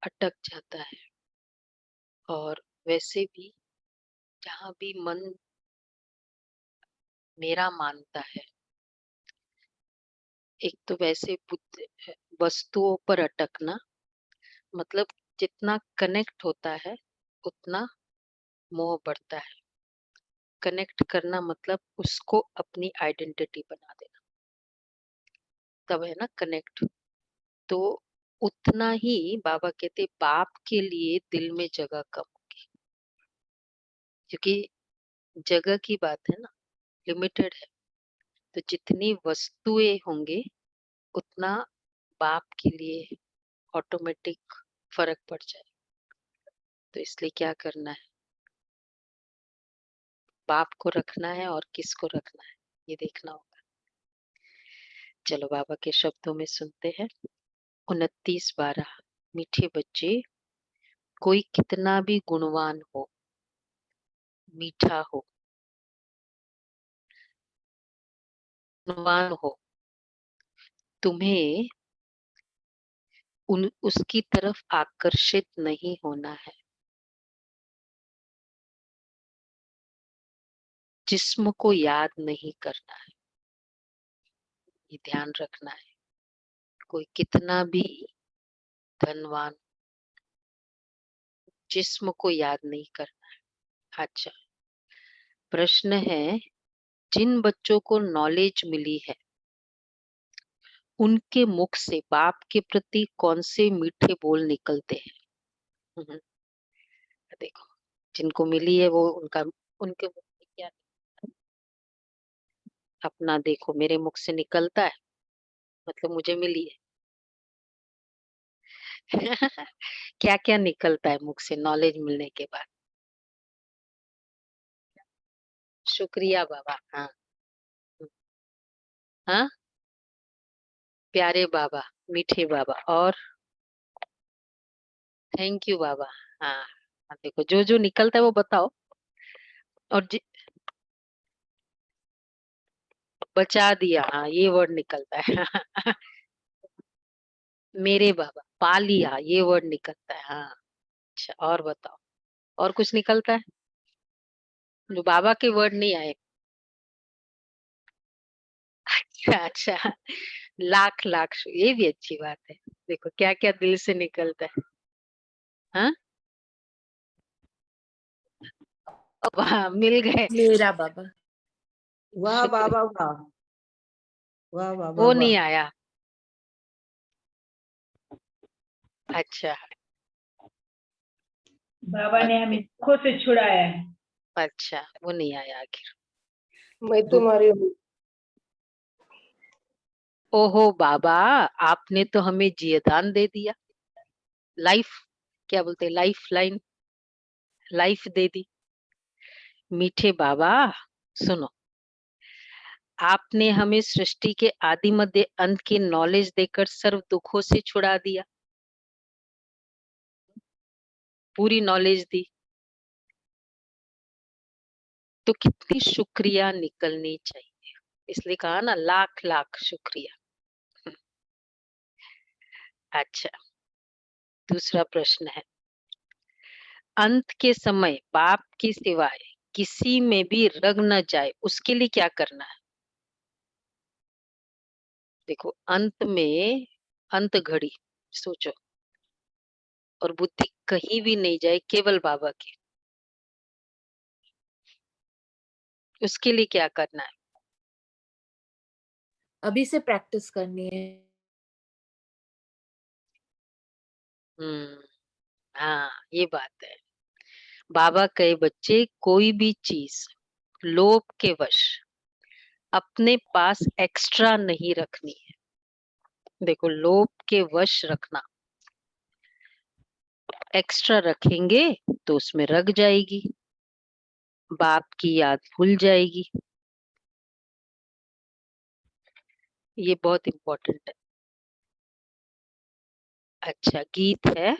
अटक जाता है। और वैसे भी जहाँ भी मन मेरा मानता है, एक तो वैसे वस्तुओं पर अटकना मतलब जितना कनेक्ट होता है उतना मोह बढ़ता है। कनेक्ट करना मतलब उसको अपनी आइडेंटिटी बना देना, तब है ना कनेक्ट। तो उतना ही बाबा कहते बाप के लिए दिल में जगह कम होगी, क्योंकि जगह की बात है ना, लिमिटेड है। तो जितनी वस्तुएं होंगे उतना बाप के लिए ऑटोमेटिक फर्क पड़ जाए। तो इसलिए क्या करना है, बाप को रखना है और किसको रखना है ये देखना होगा। चलो बाबा के शब्दों में सुनते हैं। 29/12। मीठे बच्चे, कोई कितना भी गुणवान हो, मीठा हो, गुणवान हो, तुम्हें उसकी तरफ आकर्षित नहीं होना है। जिस्म को याद नहीं करना है, ये ध्यान रखना है। कोई कितना भी धनवान, जिस्म को याद नहीं करना है। अच्छा, प्रश्न है, जिन बच्चों को नॉलेज मिली है उनके मुख से बाप के प्रति कौन से मीठे बोल निकलते हैं? हम्म, देखो, जिनको मिली है वो उनके मुख से क्या, अपना देखो, मेरे मुख से निकलता है मतलब मुझे मिली है। क्या क्या निकलता है मुख से नॉलेज मिलने के बाद? शुक्रिया बाबा। हाँ। हाँ, प्यारे बाबा, मीठे बाबा, और थैंक यू बाबा। हाँ हाँ, देखो जो जो निकलता है वो बताओ। और बचा दिया, हाँ ये वर्ड निकलता है। मेरे बाबा, पा लिया, ये वर्ड निकलता है। हाँ। अच्छा, और बताओ, और कुछ निकलता है जो बाबा के वर्ड नहीं आए? अच्छा अच्छा, लाख लाख ये भी अच्छी बात है। देखो क्या क्या दिल से निकलता है। हाँ, वाह मिल गए। मेरा बाबा। वाह शुक्र, बाबा वाह, वाह वाह वो बाबा। नहीं आया। अच्छा, बाबा ने हमें दुखों से छुड़ाया है। अच्छा वो नहीं आया आखिर। मैं तुम्हारी हूँ। ओहो बाबा, आपने तो हमें जियदान दे दिया। लाइफ, क्या बोलते हैं, लाइफ लाइन, लाइफ दे दी। मीठे बाबा सुनो, आपने हमें सृष्टि के आदि मध्य अंत की नॉलेज देकर सर्व दुखों से छुड़ा दिया। पूरी नॉलेज दी, तो कितनी शुक्रिया निकलनी चाहिए। इसलिए कहा ना, लाख लाख शुक्रिया। अच्छा, दूसरा प्रश्न है, अंत के समय बाप की सिवाय किसी में भी रग न जाए उसके लिए क्या करना है? देखो, अंत में, अंत घड़ी सोचो, और बुद्धि कहीं भी नहीं जाए, केवल बाबा की, उसके लिए क्या करना है? अभी से प्रैक्टिस करनी है। हाँ ये बात है। बाबा कहे बच्चे, कोई भी चीज लोभ के वश अपने पास एक्स्ट्रा नहीं रखनी है। देखो, लोभ के वश रखना, एक्स्ट्रा रखेंगे तो उसमें रग जाएगी, बाप की याद भूल जाएगी। ये बहुत इम्पोर्टेंट है। अच्छा, गीत है,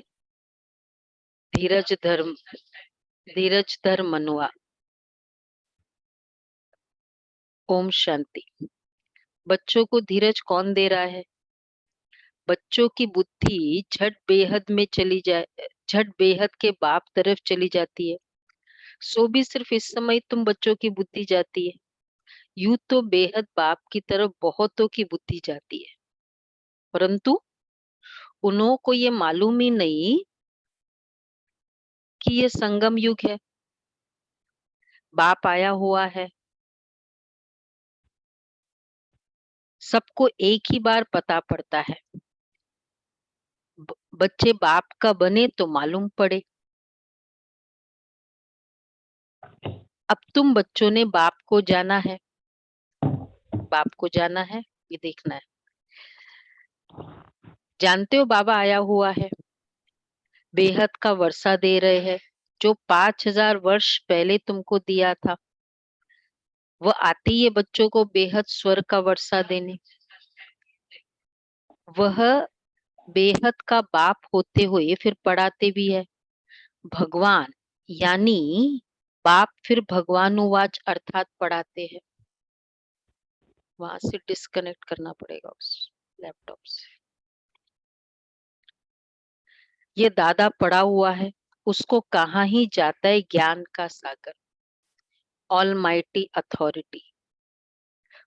धीरज धर मनुआ। ओम शांति। बच्चों को धीरज कौन दे रहा है? बच्चों की बुद्धि झट बेहद के बाप तरफ चली जाती है। सो भी सिर्फ इस समय तुम बच्चों की बुद्धि जाती है। यूं तो बेहद बाप की तरफ बहुतों की बुद्धि जाती है, परंतु उन्हों को ये मालूम ही नहीं कि ये संगम युग है। बाप आया हुआ है, सबको एक ही बार पता पड़ता है। बच्चे बाप का बने तो मालूम पड़े। अब तुम बच्चों ने बाप को जाना है, बाप को जाना है, ये देखना है। जानते हो बाबा आया हुआ है, बेहद का वर्षा दे रहे हैं, जो 5000 वर्ष पहले तुमको दिया था। वह आती है बच्चों को बेहद स्वर्ग का वर्षा देने। वह बेहद का बाप होते हुए फिर पढ़ाते भी है। भगवान यानी बाप फिर भगवानुवाच अर्थात पढ़ाते हैं। वहां से डिस्कनेक्ट करना पड़ेगा उस लैपटॉप से। ये दादा पड़ा हुआ है, उसको कहाँ ही जाता है ज्ञान का सागर, ऑलमाइटी अथॉरिटी।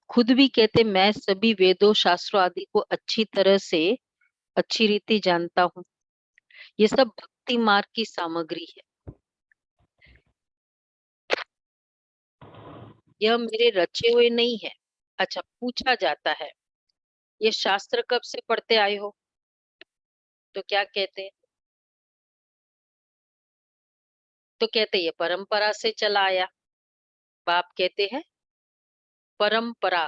खुद भी कहते मैं सभी वेदों शास्त्रों आदि को अच्छी तरह से अच्छी रीति जानता हूँ। ये सब भक्ति मार्ग की सामग्री है। यह मेरे रचे हुए नहीं है। अच्छा, पूछा जाता है ये शास्त्र कब से पढ़ते आए हो, तो क्या कहते हैं? तो कहते ये परंपरा से चला आया। बाप कहते हैं परंपरा।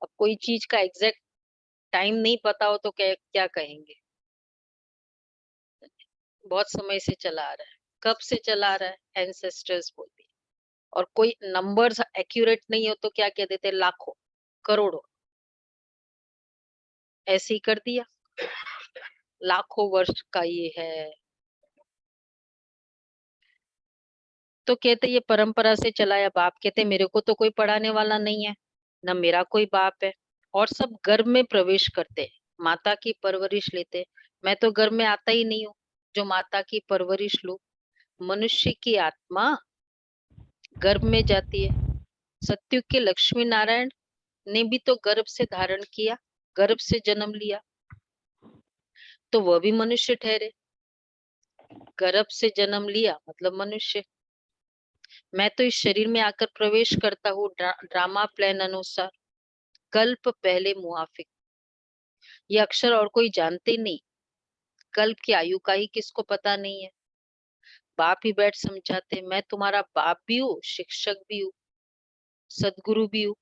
अब कोई चीज का एग्जैक्ट टाइम नहीं पता हो तो क्या कहेंगे? बहुत समय से चला आ रहा है। कब से चला आ रहा है? एंसेस्टर्स बोलते हैं। और कोई नंबर्स एक्यूरेट नहीं हो तो क्या कह देते? लाखों, करोड़ों, ऐसे ही कर दिया। लाखों वर्ष का ये है, तो कहते ये परंपरा से चलाया। बाप कहते मेरे को तो कोई पढ़ाने वाला नहीं है, न मेरा कोई बाप है, और सब गर्भ में प्रवेश करते, माता की परवरिश लेते। मैं तो गर्भ में आता ही नहीं हूँ जो माता की परवरिश लूं। मनुष्य की आत्मा गर्भ में जाती है। सत्युग के लक्ष्मी नारायण ने भी तो गर्भ से धारण किया, गर्भ से जन्म लिया, तो वह भी मनुष्य ठहरे। गर्भ से जन्म लिया मतलब मनुष्य। मैं तो इस शरीर में आकर प्रवेश करता हूँ ड्रामा प्लान अनुसार, कल्प पहले मुआफिक। ये अक्षर और कोई जानते नहीं। कल्प की आयु का ही किसको पता नहीं है। बाप ही बैठ समझाते। मैं तुम्हारा बाप भी हूँ, शिक्षक भी हूँ, सदगुरु भी हूँ।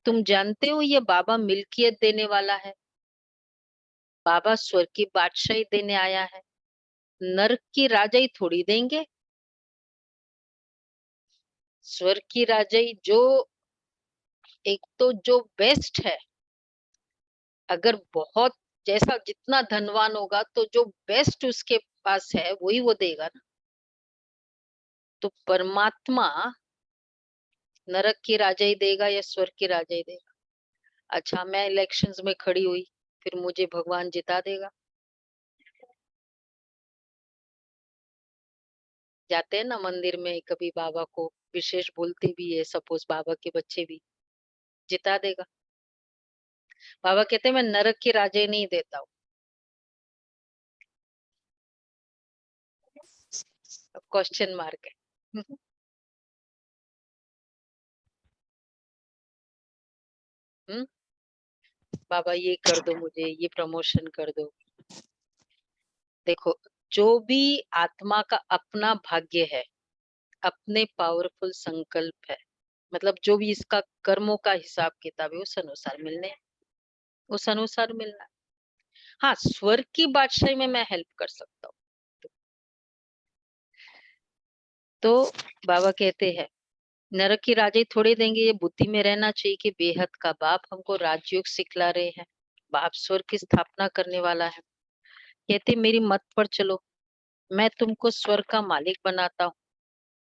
तुम जानते हो ये बाबा मिल्कियत देने वाला है। बाबा स्वर्ग की बादशाही देने आया है, नर्क की राजाई थोड़ी देंगे। स्वर्ग की राजाई जो एक तो जो बेस्ट है, अगर बहुत जैसा जितना धनवान होगा तो जो बेस्ट उसके पास है वही वो देगा ना। तो परमात्मा नरक की राजाई देगा या स्वर्ग की राजाई देगा? अच्छा, मैं इलेक्शंस में खड़ी हुई, फिर मुझे भगवान जिता देगा? जाते हैं ना मंदिर में कभी, बाबा को विशेष बोलते भी है, सपोज बाबा के बच्चे भी, जिता देगा? बाबा कहते हैं मैं नरक की राजाई नहीं देता हूँ। क्वेश्चन मार्क है। हम्म, बाबा ये कर दो, मुझे ये प्रमोशन कर दो। देखो, जो भी आत्मा का अपना भाग्य है, अपने पावरफुल संकल्प है, मतलब जो भी इसका कर्मों का हिसाब किताब है उस अनुसार मिलने हैं, उस अनुसार मिलना है। हाँ, स्वर्ग की बादशाही में मैं हेल्प कर सकता हूँ। तो बाबा कहते हैं नरक की राजाई थोड़े देंगे। ये बुद्धि में रहना चाहिए कि बेहद का बाप हमको राजयोग सिखला रहे हैं, बाप स्वर्ग की स्थापना करने वाला है। कहते मेरी मत पर चलो, मैं तुमको स्वर्ग का मालिक बनाता हूँ।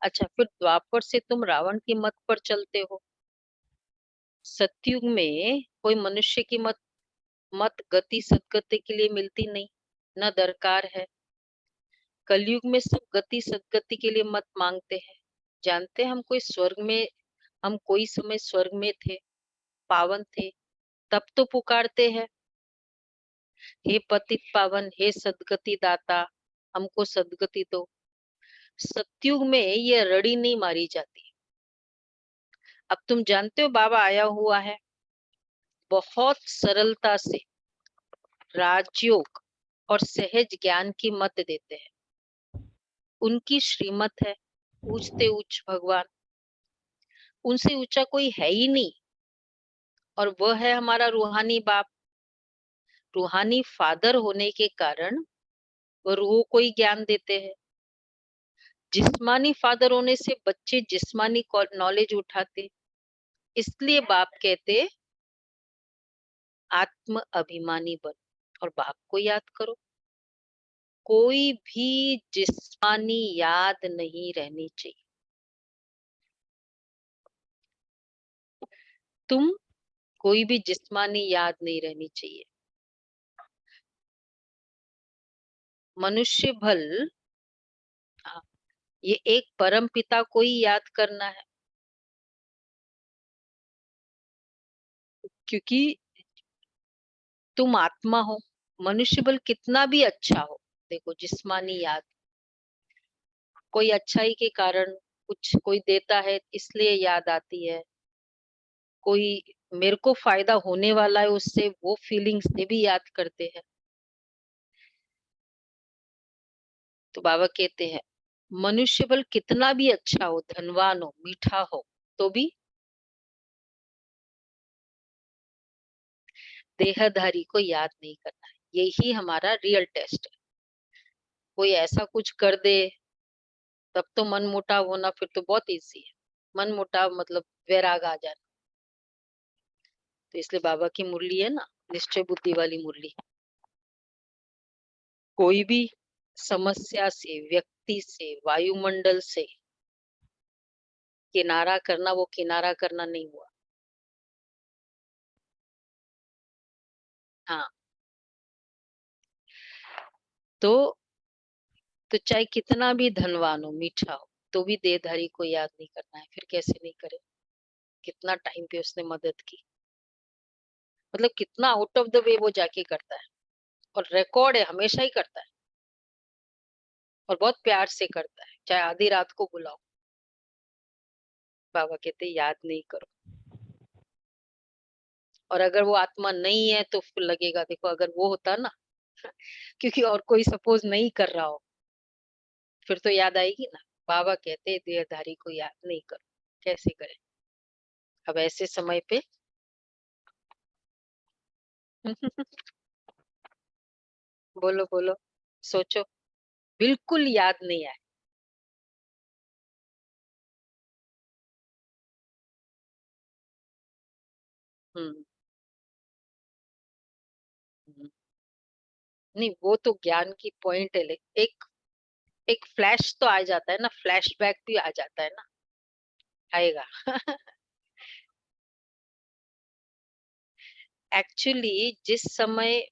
अच्छा, फिर द्वापर से तुम रावण की मत पर चलते हो। सतयुग में कोई मनुष्य की मत मत गति सदगति के लिए मिलती नहीं, न दरकार है। कलयुग में सब गति सदगति के लिए मत मांगते हैं। जानते हैं हम कोई समय स्वर्ग में थे, पावन थे, तब तो पुकारते हैं, हे पतित पावन, हे सदगति दाता, हमको सदगति दो। सतयुग में ये रड़ी नहीं मारी जाती। अब तुम जानते हो बाबा आया हुआ है, बहुत सरलता से राजयोग और सहज ज्ञान की मत देते हैं। उनकी श्रीमत है, ऊंचते ऊंच भगवान, उनसे ऊंचा कोई है ही नहीं। और वह है हमारा रूहानी बाप। रूहानी फादर होने के कारण वो रूह को ही ज्ञान देते हैं। जिस्मानी फादर होने से बच्चे जिस्मानी नॉलेज उठाते, इसलिए बाप कहते आत्म अभिमानी बन और बाप को याद करो। कोई भी जिस्मानी याद नहीं रहनी चाहिए। कोई भी जिस्मानी याद नहीं रहनी चाहिए। मनुष्य भल, ये एक परम पिता को ही याद करना है, क्योंकि तुम आत्मा हो। मनुष्य बल कितना भी अच्छा हो, देखो जिस्मानी याद, कोई अच्छाई के कारण कुछ कोई देता है इसलिए याद आती है, कोई मेरे को फायदा होने वाला है उससे, वो फीलिंग्स से भी याद करते हैं। तो बाबा कहते हैं मनुष्य बल कितना भी अच्छा हो, धनवान हो, मीठा हो, तो भी देहधारी को याद नहीं करना है। यही हमारा रियल टेस्ट है। कोई ऐसा कुछ कर दे तब तो मन मुटाव होना फिर तो बहुत इजी है। मन मुटाव मतलब वैराग आ जाना। तो इसलिए बाबा की मुरली है ना, निश्चय बुद्धि वाली मुरली। कोई भी समस्या से, व्यक्ति से, वायुमंडल से किनारा करना, वो किनारा करना नहीं हुआ। हाँ, तो चाहे कितना भी धनवान हो, मीठा हो, तो भी देहधारी को याद नहीं करना है। फिर कैसे नहीं करे? कितना टाइम पे उसने मदद की, मतलब कितना आउट ऑफ द वे वो जाके करता है, और रिकॉर्ड है, हमेशा ही करता है, और बहुत प्यार से करता है, चाहे आधी रात को बुलाओ। बाबा कहते याद नहीं करो। और अगर वो आत्मा नहीं है तो फिर लगेगा, देखो अगर वो होता ना क्योंकि और कोई सपोज नहीं कर रहा हो, फिर तो याद आएगी ना। बाबा कहते देहधारी को याद नहीं करो, कैसे करें? अब ऐसे समय पे बोलो बोलो, सोचो, बिल्कुल याद नहीं आए। हम्म हम्म। नहीं, वो तो ज्ञान की पॉइंट है, एक एक फ्लैश तो आ जाता है ना, फ्लैशबैक भी आ जाता है ना, आएगा। एक्चुअली जिस समय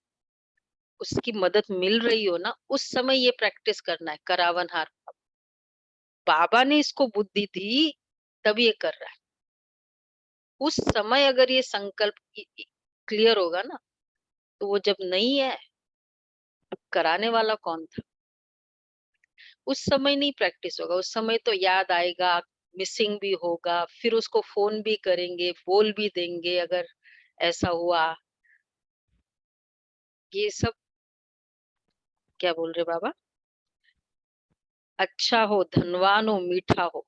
उसकी मदद मिल रही हो ना, उस समय ये प्रैक्टिस करना है, करावन हार। बाबा ने इसको बुद्धि दी तब ये कर रहा है। उस समय अगर ये संकल्प क्लियर होगा ना, तो वो जब नहीं है, कराने वाला कौन था? उस समय नहीं प्रैक्टिस होगा, उस समय तो याद आएगा, मिसिंग भी होगा, फिर उसको फोन भी करेंगे, बोल भी देंगे अगर ऐसा हुआ। ये सब क्या बोल रहे बाबा? अच्छा हो, धनवान हो, मीठा हो,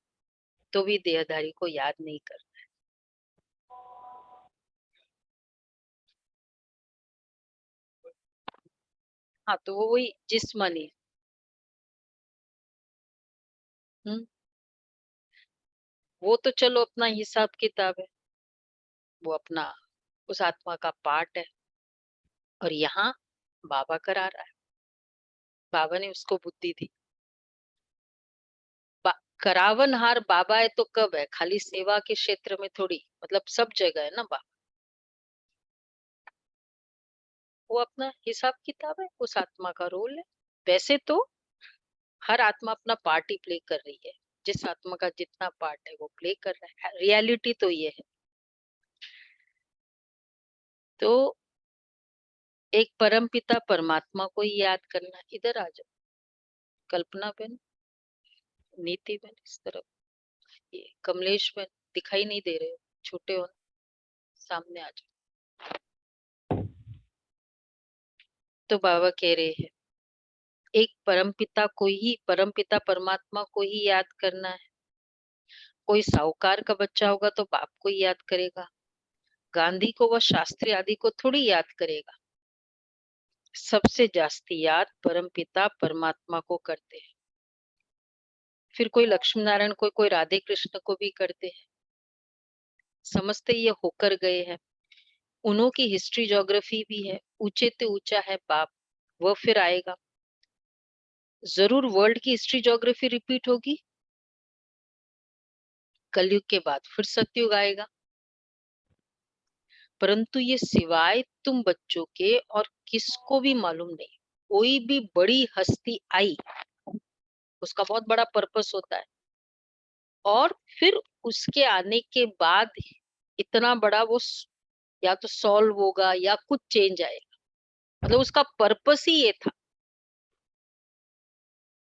तो भी देहधारी को याद नहीं कर। हाँ, तो वो वही जिस्मानी। हम्म, वो तो चलो अपना हिसाब किताब है, वो अपना उस आत्मा का पार्ट है। और यहाँ बाबा करा रहा है, बाबा ने उसको बुद्धि दी। करावनहार बाबा है तो कब है? खाली सेवा के क्षेत्र में थोड़ी, मतलब सब जगह है ना बाबा। वो अपना हिसाब किताब है, उस आत्मा का रोल है। वैसे तो हर आत्मा अपना पार्ट ही प्ले कर रही है, जिस आत्मा का जितना पार्ट है वो प्ले कर रहा है। रियलिटी तो ये है। तो एक परम पिता परमात्मा को ही याद करना। इधर आ जाओ कल्पना बहन, नीति बहन, इस तरफ। ये कमलेश बहन दिखाई नहीं दे रहे हो, छोटे हो ना, सामने आ जाओ। तो बाबा कह रहे हैं एक परमपिता को ही, परमपिता परमात्मा को ही याद करना है। कोई साहूकार का बच्चा होगा तो बाप को ही याद करेगा, गांधी को व शास्त्री आदि को थोड़ी याद करेगा। सबसे जास्ती याद परमपिता परमात्मा को करते हैं। फिर कोई लक्ष्मी नारायण को, कोई राधे कृष्ण को भी करते हैं। समझते ये होकर गए हैं। उन्हों की हिस्ट्री ज्योग्राफी भी है। ऊंचे ते ऊंचा है बाप, वो फिर आएगा। जरूर वर्ल्ड की हिस्ट्री ज्योग्राफी रिपीट होगी। कलयुग के बाद फिर सतयुग आएगा। परंतु ये सिवाय तुम बच्चों के और किसको भी मालूम नहीं। कोई भी बड़ी हस्ती आई, उसका बहुत बड़ा पर्पस होता है, और फिर उसके आने के बाद इतना बड़ा वो या तो सॉल्व होगा या कुछ चेंज आएगा। मतलब उसका पर्पस ही ये था।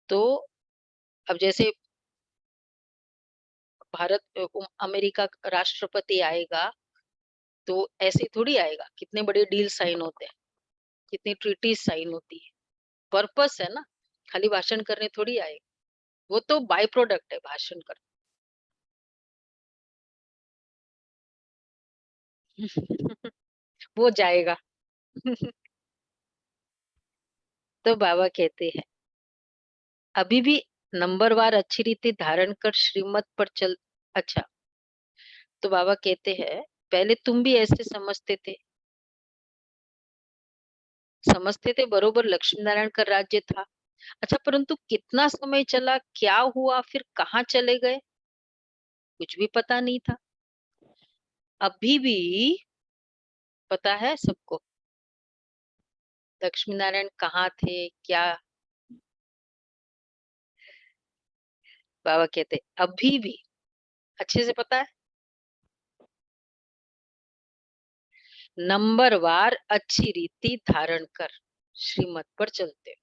तो अब जैसे भारत अमेरिका का राष्ट्रपति आएगा तो ऐसे थोड़ी आएगा। कितने बड़े डील साइन होते हैं, कितनी ट्रीटीज साइन होती है। पर्पस है ना, खाली भाषण करने थोड़ी आएगा। वो तो बाय प्रोडक्ट है भाषण कर। वो जाएगा। तो बाबा कहते हैं अभी भी नंबरवार अच्छी रीति धारण कर श्रीमत पर चल। अच्छा, तो बाबा कहते हैं पहले तुम भी ऐसे समझते थे बरोबर लक्ष्मी नारायण का राज्य था। अच्छा, परंतु कितना समय चला, क्या हुआ, फिर कहाँ चले गए, कुछ भी पता नहीं था। अभी भी पता है सबको लक्ष्मी नारायण कहाँ थे, क्या। बाबा कहते अभी भी अच्छे से पता है। नंबरवार अच्छी रीति धारण कर श्रीमत पर चलते।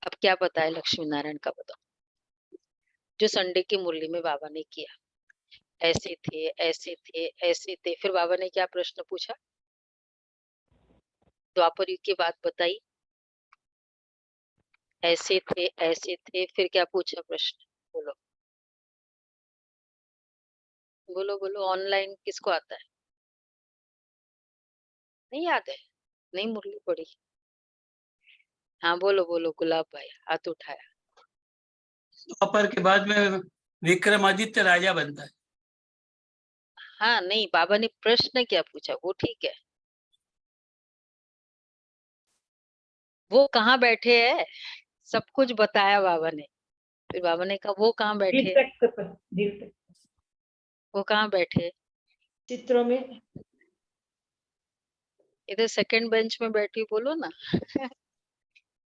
अब क्या पता है लक्ष्मी नारायण का, बताओ। जो संडे की मुरली में बाबा ने किया, ऐसे थे ऐसे थे ऐसे थे। फिर बाबा ने क्या प्रश्न पूछा, द्वापर युग की बात बताई, ऐसे थे। फिर क्या पूछा प्रश्न, बोलो बोलो बोलो। ऑनलाइन किसको आता है, नहीं याद है, नहीं मुरली पड़ी। हाँ बोलो बोलो, गुलाब भाई हाथ उठाया। द्वापर के बाद में विक्रमादित्य राजा बनता है। हाँ नहीं, बाबा ने प्रश्न क्या पूछा वो ठीक है। वो कहाँ बैठे है, सब कुछ बताया बाबा ने। फिर बाबा ने कहा वो कहाँ बैठे, वो कहाँ बैठे। चित्रों में इधर सेकंड बेंच में बैठी, बोलो ना।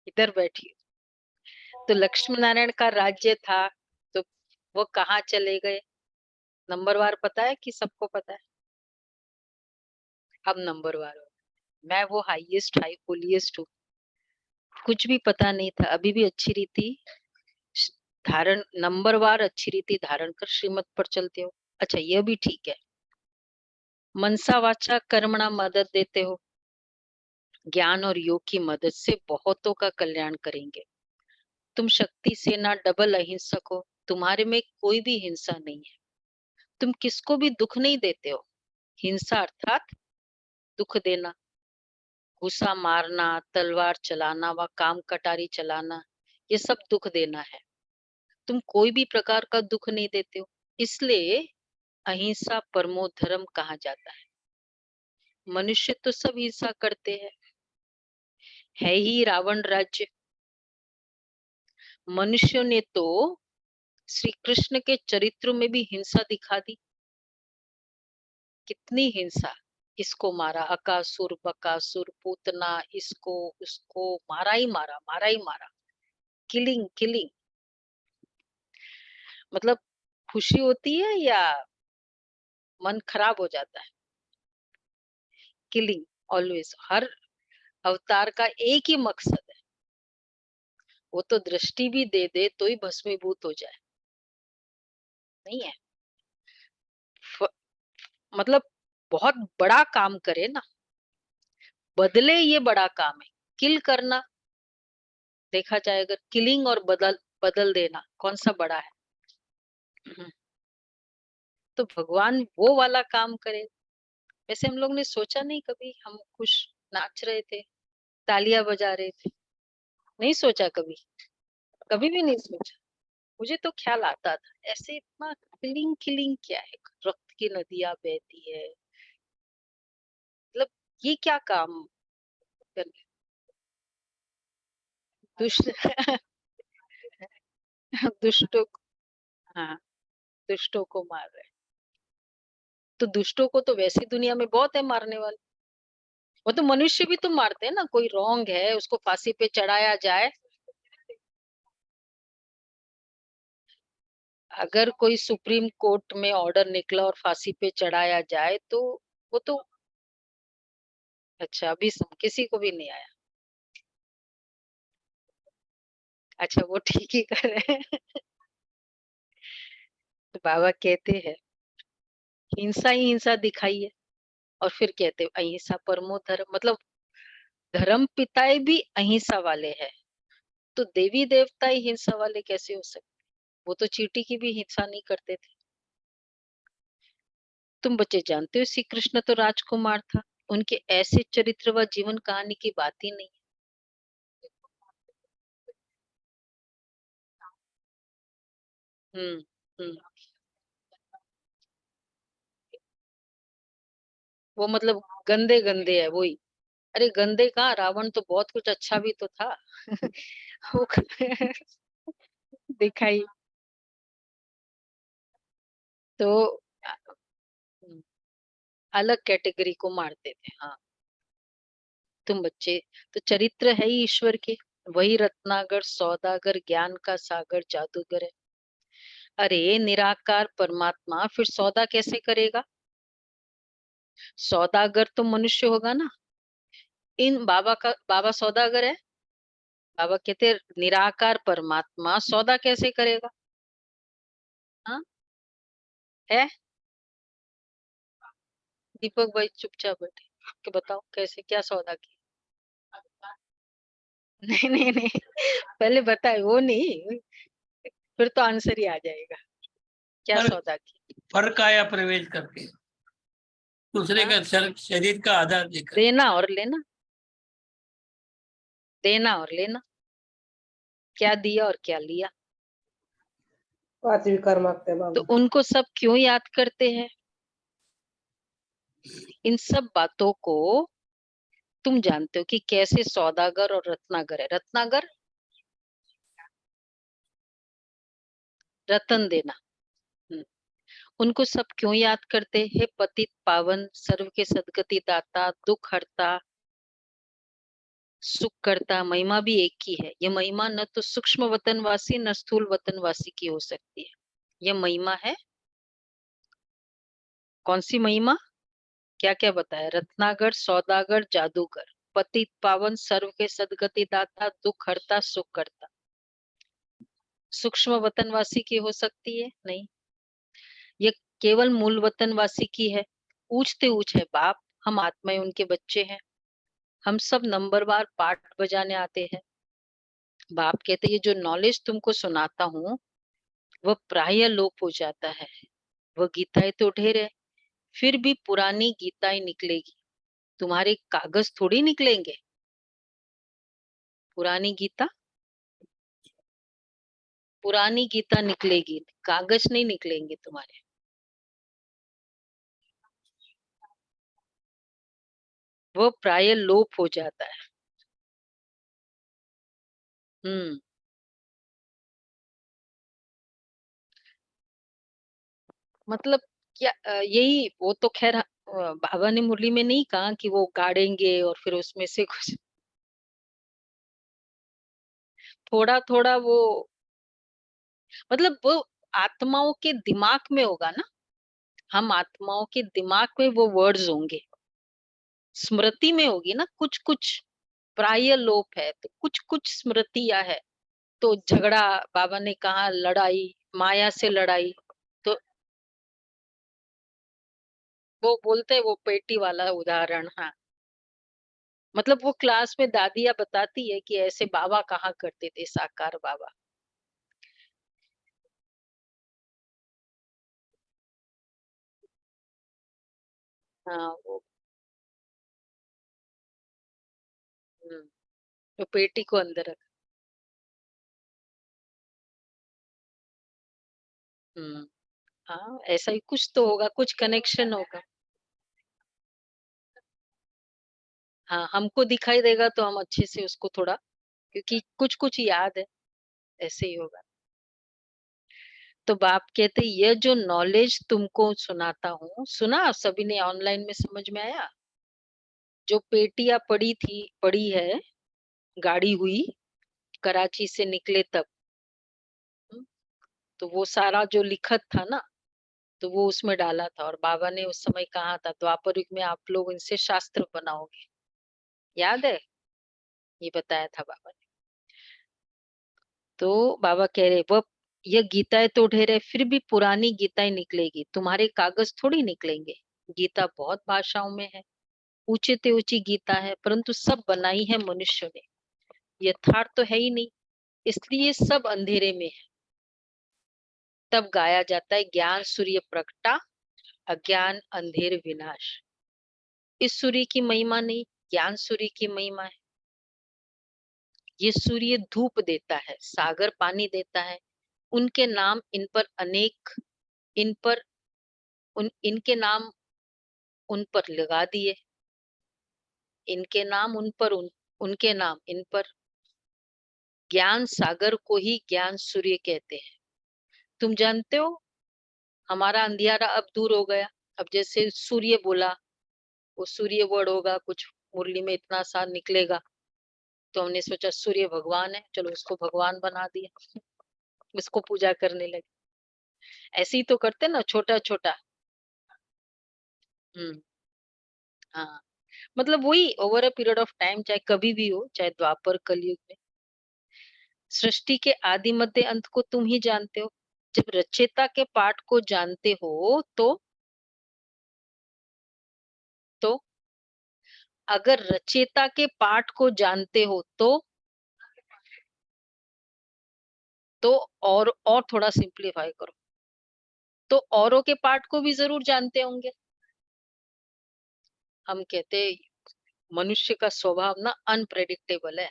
इधर बैठी। तो लक्ष्मी नारायण का राज्य था, तो वो कहाँ चले गए। नंबरवार पता है कि सबको पता है। अब नंबरवार हो, मैं वो हाईएस्ट हाई होलीएस्ट हूँ। कुछ भी पता नहीं था, अभी भी अच्छी रीति धारण, नंबरवार अच्छी रीति धारण कर श्रीमत पर चलते हो। अच्छा, यह भी ठीक है। मनसा वाचा कर्मणा मदद देते हो, ज्ञान और योग की मदद से बहुतों का कल्याण करेंगे। तुम शक्ति से ना डबल अहिंसक हो, तुम्हारे में कोई भी हिंसा नहीं है। तुम किसको भी दुख नहीं देते हो। हिंसा अर्थात दुख देना, घुसा मारना, तलवार चलाना व काम कटारी चलाना, ये सब दुख देना है। तुम कोई भी प्रकार का दुख नहीं देते हो, इसलिए अहिंसा परमो धर्म कहा जाता है। मनुष्य तो सब हिंसा करते हैं, है ही रावण राज्य। मनुष्यों ने तो श्री कृष्ण के चरित्र में भी हिंसा दिखा दी। कितनी हिंसा, इसको मारा, अकासुर बकासुर पूतना, इसको उसको मारा ही मारा, मारा ही मारा, किलिंग किलिंग। मतलब खुशी होती है या मन खराब हो जाता है? Killing always. हर अवतार का एक ही मकसद है, वो तो दृष्टि भी दे दे तो ही भस्मीभूत हो जाए, नहीं है? मतलब बहुत बड़ा काम करे ना, बदले ये बड़ा काम है। किल करना, देखा जाए अगर किलिंग और बदल बदल देना कौन सा बड़ा है? तो भगवान वो वाला काम करे। वैसे हम लोग ने सोचा नहीं कभी, हम खुश नाच रहे थे, तालियां बजा रहे थे, नहीं सोचा कभी, कभी भी नहीं सोचा। मुझे तो ख्याल आता था ऐसे, इतना किलिंग किलिंग क्या है, रक्त की नदियां बहती है, मतलब ये क्या काम करने? दुष्ट दुष्टों को, हाँ, दुष्टों को मार रहे हैं। तो दुष्टों को तो वैसी दुनिया में बहुत है मारने वाले। वो तो मनुष्य भी तो मारते हैं ना, कोई रॉन्ग है उसको फांसी पे चढ़ाया जाए। अगर कोई सुप्रीम कोर्ट में ऑर्डर निकला और फांसी पे चढ़ाया जाए तो वो तो, अच्छा अभी किसी को भी नहीं आया। अच्छा वो ठीक ही कर रहे हैं। तो बाबा कहते हैं हिंसा ही हिंसा दिखाई है, और फिर कहते हैं अहिंसा परमो धर्म, मतलब धर्म पिताएं भी अहिंसा वाले हैं, तो देवी देवता ही हिंसा वाले कैसे हो सकते? वो तो चींटी की भी हिंसा नहीं करते थे। तुम बच्चे जानते हो श्री कृष्ण तो राजकुमार था, उनके ऐसे चरित्र व जीवन कहानी की बात ही नहीं। हम्म हम्म। वो मतलब गंदे गंदे है वही। अरे गंदे कहाँ, रावण तो बहुत कुछ अच्छा भी तो था। वो दिखाई तो हम्म, अलग कैटेगरी को मारते थे, हाँ। तुम बच्चे, तो चरित्र है ही ईश्वर के, वही रत्नागर सौदागर ज्ञान का सागर जादूगर है। अरे निराकार परमात्मा फिर सौदा कैसे करेगा? सौदागर तो मनुष्य होगा ना। इन बाबा सौदागर है। बाबा कहते हैं, निराकार परमात्मा सौदा कैसे करेगा? हाँ, है। दीपक भाई चुपचाप बैठे, कि बताओ कैसे, क्या सौदा किया? नहीं नहीं नहीं, पहले बताए, वो नहीं, फिर तो आंसर ही आ जाएगा। क्या पर सौदा किया? फर्क आया प्रवेश करके, दूसरे हाँ? का शरीर का आधार देकर। देना और लेना, देना और लेना, क्या दिया और क्या लिया। पांचवी कर्माकते तो बाबा। उनको सब क्यों याद करते हैं? इन सब बातों को तुम जानते हो कि कैसे सौदागर और रत्नागर है। रत्नागर रतन देना। हम्म। उनको सब क्यों याद करते हैं? पतित पावन सर्व के सदगति दाता दुख हरता सुख करता, महिमा भी एक ही है। ये महिमा न तो सूक्ष्म वतनवासी न स्थूल वतनवासी की हो सकती है। ये महिमा है, कौन सी महिमा? क्या क्या बताया? रत्नागर सौदागर जादूगर पतित पावन सर्व के सदगति दाता दुख हरता सुख करता। सूक्ष्म वतनवासी की हो सकती है? नहीं, ये केवल मूल वतनवासी की है। ऊंचते ऊंच है बाप, हम आत्माएं उनके बच्चे हैं, हम सब नंबरवार पाठ बजाने आते हैं। बाप कहते ये जो नॉलेज तुमको सुनाता हूँ वह प्राय लोप हो जाता है। वह गीताएं तो ढेर है, फिर भी पुरानी गीताएं निकलेगी, तुम्हारे कागज थोड़ी निकलेंगे। पुरानी गीता, पुरानी गीता निकलेगी, कागज नहीं निकलेंगे तुम्हारे। वो प्राय लोप हो जाता है। हम्म। मतलब क्या, यही वो तो खैर बाबा ने मुरली में नहीं कहा कि वो गाड़ेंगे और फिर उसमें से कुछ थोड़ा थोड़ा वो, मतलब वो आत्माओं के दिमाग में होगा ना, हम आत्माओं के दिमाग में वो वर्ड्स होंगे, स्मृति में होगी ना, कुछ कुछ प्राय लोप है तो कुछ कुछ स्मृतियां है। तो झगड़ा, बाबा ने कहा लड़ाई, माया से लड़ाई, तो वो बोलते हैं वो पेटी वाला उदाहरण। हाँ, मतलब वो क्लास में दादियाँ बताती है कि ऐसे बाबा कहा करते थे, साकार बाबा। हाँ वो, तो पेटी को अंदर रख। हाँ ऐसा ही कुछ तो होगा, कुछ कनेक्शन होगा। हाँ हमको दिखाई देगा तो हम अच्छे से उसको थोड़ा, क्योंकि कुछ कुछ याद है, ऐसे ही होगा। तो बाप कहते ये जो नॉलेज तुमको सुनाता हूँ, सुना सभी ने, ऑनलाइन में समझ में आया? जो पेटियां पड़ी है, गाड़ी हुई, कराची से निकले तब, हम्म, तो वो सारा जो लिखत था ना, तो वो उसमें डाला था, और बाबा ने उस समय कहा था द्वापर युग में आप लोग इनसे शास्त्र बनाओगे, याद है? ये बताया था बाबा ने। तो बाबा कह रहे वो, ये गीताएं तो ढेर है, फिर भी पुरानी गीताएं निकलेगी, तुम्हारे कागज थोड़ी निकलेंगे। गीता बहुत भाषाओं में है, ऊंचे ते ऊंची गीता है, परंतु सब बनाई है मनुष्य ने, यथार्थ तो है ही नहीं, इसलिए सब अंधेरे में है। तब गाया जाता है ज्ञान सूर्य प्रगटा, अज्ञान अंधेर विनाश। इस सूर्य की महिमा नहीं, ज्ञान सूर्य की महिमा है। ये सूर्य धूप देता है, सागर पानी देता है, उनके नाम इन पर अनेक, इन पर इनके नाम उन पर लगा दिए, इनके नाम उन पर, उनके नाम इन पर। ज्ञान सागर को ही ज्ञान सूर्य कहते हैं। तुम जानते हो हमारा अंधियारा अब दूर हो गया। अब जैसे सूर्य बोला, वो सूर्य वर्ड होगा, कुछ मुरली में इतना सा निकलेगा, तो हमने सोचा सूर्य भगवान है, चलो उसको भगवान बना दिया, उसको पूजा करने लगे। ऐसे ही तो करते ना, छोटा छोटा। हम्म। हाँ, मतलब वही over a period of time, चाहे कभी भी हो, चाहे द्वापर कलयुग में, सृष्टि के आदि मध्य अंत को तुम ही जानते हो। जब रचयिता के पाठ को जानते हो तो अगर रचयिता के पाठ को जानते हो तो और थोड़ा सिंप्लीफाई करो, तो औरों के पाठ को भी जरूर जानते होंगे। हम कहते मनुष्य का स्वभाव ना अनप्रेडिक्टेबल है,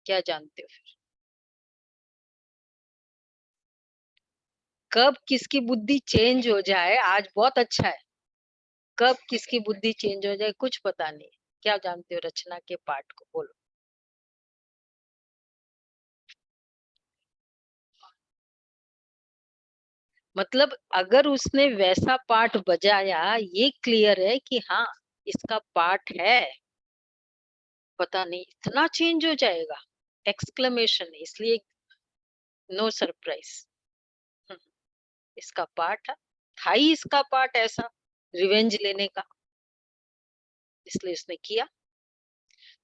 क्या जानते हो फिर कब किसकी बुद्धि चेंज हो जाए। आज बहुत अच्छा है, कब किसकी बुद्धि चेंज हो जाए कुछ पता नहीं। क्या जानते हो रचना के पाठ को, बोलो। मतलब अगर उसने वैसा पाठ बजाया, ये क्लियर है कि हाँ इसका पाठ है, पता नहीं इतना चेंज हो जाएगा, एक्सक्लेमेशन, इसलिए नो सरप्राइज। इसका पाठ था ही, इसका पाठ ऐसा रिवेंज लेने का, इसलिए इसने किया।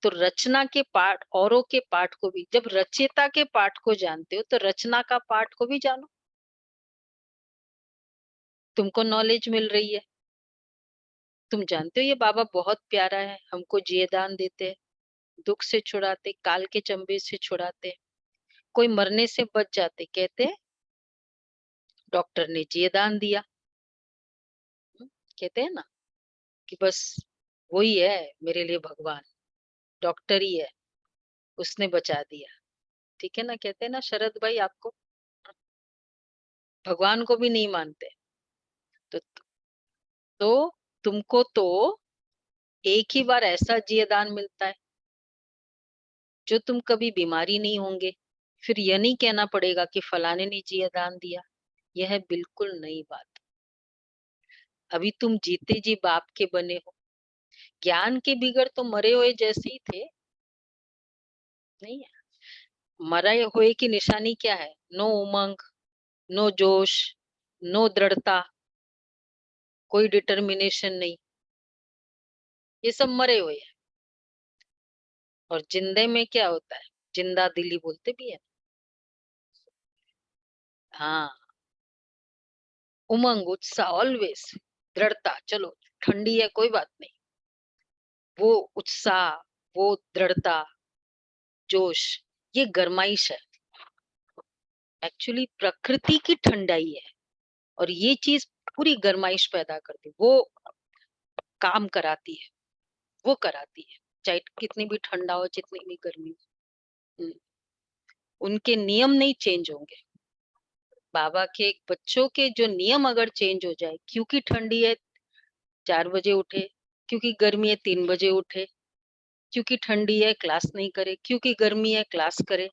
तो रचना के पाठ, औरों के पाठ को भी, जब रचयिता के पाठ को जानते हो तो रचना का पाठ को भी जानो, तुमको नॉलेज मिल रही है। तुम जानते हो ये बाबा बहुत प्यारा है, हमको जियेदान देते हैं, दुख से छुड़ाते, काल के चंबे से छुड़ाते, कोई मरने से बच जाते, कहते डॉक्टर ने जियेदान दिया, कहते हैं ना कि बस वही है मेरे लिए भगवान, डॉक्टर ही है, उसने बचा दिया। ठीक है ना, कहते हैं ना शरद भाई आपको, भगवान को भी नहीं मानते। तो तो तुमको तो एक ही बार ऐसा जियेदान मिलता है जो तुम कभी बीमारी नहीं होंगे, फिर यह नहीं कहना पड़ेगा कि फलाने ने जियेदान दिया। यह है बिल्कुल नई बात। अभी तुम जीते जी बाप के बने हो। ज्ञान के बिगड़ तो मरे हुए जैसे ही थे, नहीं है? मरे हुए की निशानी क्या है? नो उमंग, नो जोश, नो दृढ़ता, कोई डिटर्मिनेशन नहीं, ये सब मरे हुए हैं। और जिंदे में क्या होता है? जिंदा दिली बोलते भी है। हाँ, उमंग, उत्साह, ऑलवेज, दृढ़ता, चलो ठंडी है कोई बात नहीं, वो उत्साह, वो दृढ़ता, जोश, ये गरमाइश है। एक्चुअली प्रकृति की ठंडाई है और ये चीज पूरी गरमाइश पैदा करती है, वो काम कराती है, वो कराती है, चाहे कितनी भी ठंडा हो, जितनी भी गर्मी हो। उनके नियम नहीं चेंज होंगे। बाबा के बच्चों के जो नियम अगर चेंज हो जाए, क्योंकि ठंडी है 4 बजे उठे, क्योंकि गर्मी है 3 बजे उठे, क्योंकि ठंडी है क्लास नहीं करे, क्योंकि गर्मी है क्लास करे,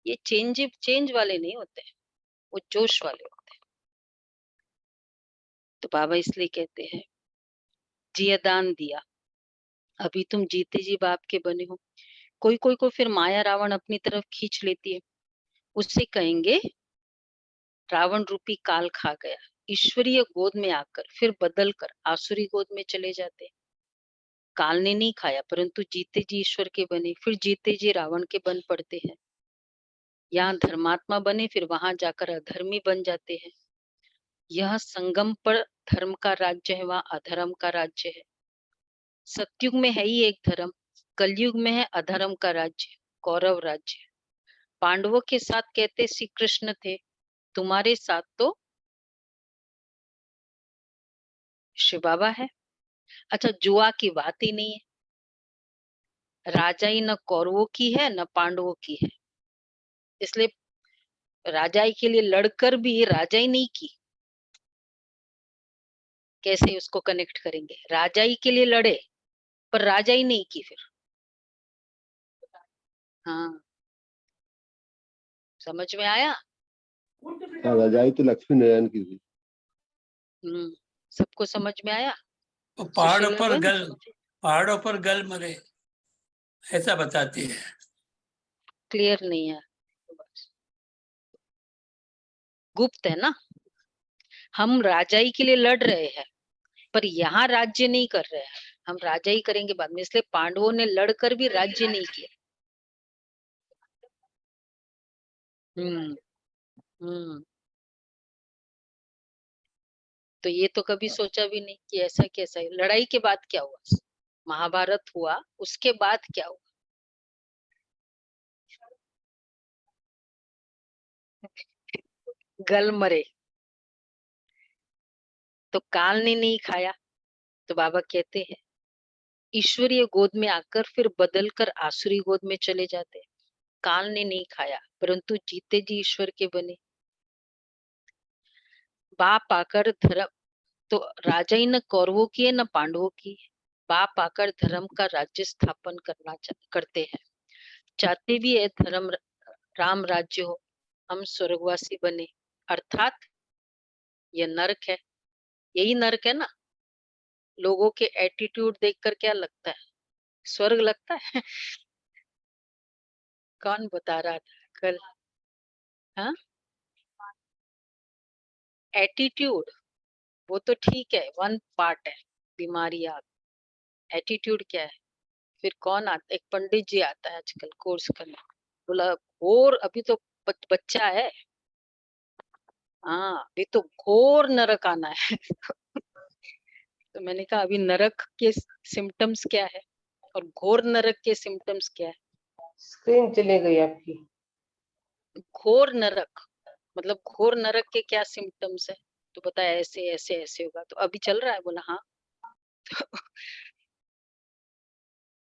ये चेंज वाले नहीं होते, वो जोश वाले होते हैं। तो बाबा इसलिए कहते हैं जियादान दिया, अभी तुम जीते जी बाप के बने हो। कोई कोई को फिर माया रावण अपनी तरफ खींच लेती है, उससे कहेंगे रावण रूपी काल खा गया, ईश्वरीय गोद में आकर फिर बदल कर आसुरी गोद में चले जाते। काल ने नहीं खाया परंतु जीते जी ईश्वर के बने, फिर जीते जी रावण के बन पड़ते हैं। यहाँ धर्मात्मा बने फिर वहां जाकर अधर्मी बन जाते हैं। यह संगम पर धर्म का राज्य है, वहां अधर्म का राज्य है। सतयुग में है ही एक धर्म, कलयुग में है अधर्म का राज्य, कौरव राज्य। पांडवों के साथ कहते श्री कृष्ण थे, तुम्हारे साथ तो शिव बाबा है। अच्छा, जुआ की बात ही नहीं है, राजाई न कौरवों की है न पांडवों की है, इसलिए राजाई के लिए लड़कर भी राजाई नहीं की। कैसे उसको कनेक्ट करेंगे? राजाई के लिए लड़े पर राजाई नहीं की फिर। हाँ, समझ में आया? रजाई तो लक्ष्मी नारायण की थी। सबको समझ में आया? तो पहाड़ों सुशीला पर बहन, गल, पहाड़ों पर गल मरे, ऐसा बताती है। क्लियर नहीं है, गुप्त है ना। हम राजाई के लिए लड़ रहे हैं पर यहाँ राज्य नहीं कर रहे हैं, हम राजाई करेंगे बाद में, इसलिए पांडवों ने लड़कर भी राज्य नहीं किया। हम्म हम्म तो ये तो कभी सोचा भी नहीं कि ऐसा कैसा है। लड़ाई के बाद क्या हुआ? महाभारत हुआ, उसके बाद क्या हुआ? गल मरे। तो काल ने नहीं खाया, तो बाबा कहते हैं ईश्वरीय गोद में आकर फिर बदल कर आसुरी गोद में चले जाते। काल ने नहीं खाया परंतु जीते जी ईश्वर के बने। बाप आकर धर्म, तो राजा ही न कौरवों की है न पांडवों की है। बाप आकर धर्म का राज्य स्थापन करते हैं। चाहते भी है धर्म राम राज्य हो, हम स्वर्गवासी बने, अर्थात यह नरक है। यही नरक है ना। लोगों के एटीट्यूड देखकर क्या लगता है? स्वर्ग लगता है? कौन बता रहा था कल? हाँ, एटीट्यूड वो तो ठीक है, वन पार्ट है बीमारी। आप एटीट्यूड क्या है? फिर कौन आता? एक पंडित जी आता है आजकल कोर्स करने, बोला घोर, अभी तो बच्चा है, हाँ अभी तो घोर नरक आना है। तो मैंने कहा अभी नरक के सिम्टम्स क्या है और घोर नरक के सिम्टम्स क्या है? स्क्रीन चली गई आपकी। घोर नरक मतलब घोर नरक के क्या सिम्टम्स है? तो बताया ऐसे ऐसे ऐसे होगा। तो अभी चल रहा है? बोला हाँ। तो